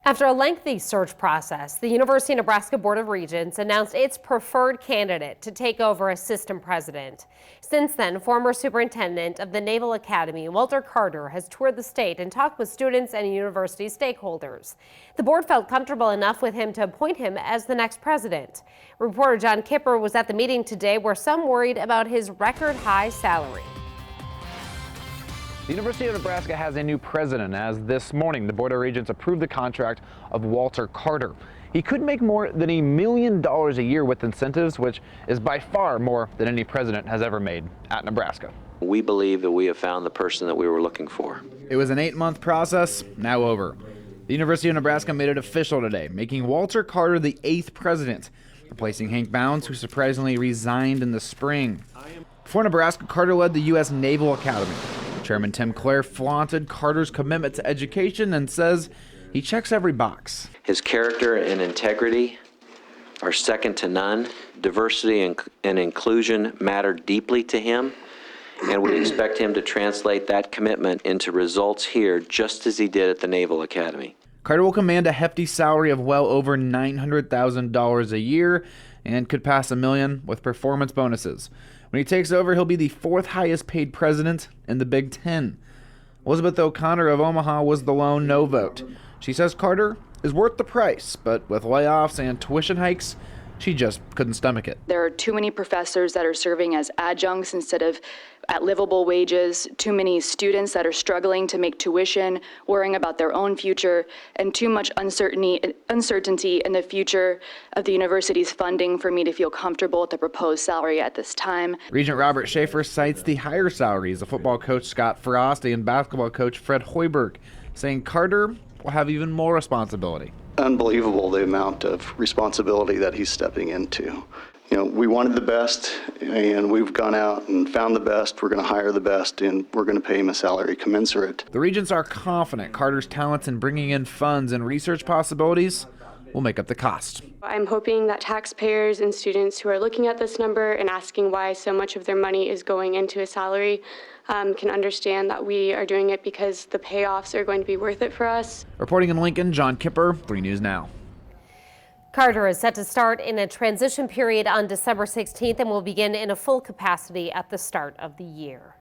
After a lengthy search process, the University of Nebraska Board of Regents announced its preferred candidate to take over as system president. Since then, former superintendent of the Naval Academy, Walter Carter, has toured the state and talked with students and university stakeholders. The board felt comfortable enough with him to appoint him as the next president. Reporter John Kipper was at the meeting today where some worried about his record-high salary. The University of Nebraska has a new president, as this morning the Board of Regents approved the contract of Walter Carter. He could make more than $1 million a year with incentives, which is by far more than any president has ever made at Nebraska. We believe that we have found the person that we were looking for. It was an 8-month process, now over. The University of Nebraska made it official today, making Walter Carter the 8th president, replacing Hank Bounds, who surprisingly resigned in the spring. For Nebraska, Carter led the U.S. Naval Academy. Chairman Tim Clare flaunted Carter's commitment to education and says he checks every box. His character and integrity are second to none. Diversity and inclusion matter deeply to him, and we expect him to translate that commitment into results here just as he did at the Naval Academy. Carter will command a hefty salary of well over $900,000 a year and could pass $1 million with performance bonuses. When he takes over, he'll be the 4th highest paid president in the Big Ten. Elizabeth O'Connor of Omaha was the lone no vote. She says Carter is worth the price, but with layoffs and tuition hikes, she just couldn't stomach it. There are too many professors that are serving as adjuncts instead of at livable wages, too many students that are struggling to make tuition, worrying about their own future, and too much uncertainty in the future of the university's funding for me to feel comfortable with the proposed salary at this time. Regent Robert Schaefer cites the higher salaries of football coach Scott Frost and basketball coach Fred Hoiberg, saying Carter will have even more responsibility. Unbelievable the amount of responsibility that he's stepping into. You know, we wanted the best, and we've gone out and found the best. We're going to hire the best, and we're going to pay him a salary commensurate. The Regents are confident Carter's talents in bringing in funds and research possibilities will make up the cost. I'm hoping that taxpayers and students who are looking at this number and asking why so much of their money is going into a salary can understand that we are doing it because the payoffs are going to be worth it for us. Reporting in Lincoln, John Kipper, 3 News Now. Carter is set to start in a transition period on December 16th and will begin in a full capacity at the start of the year.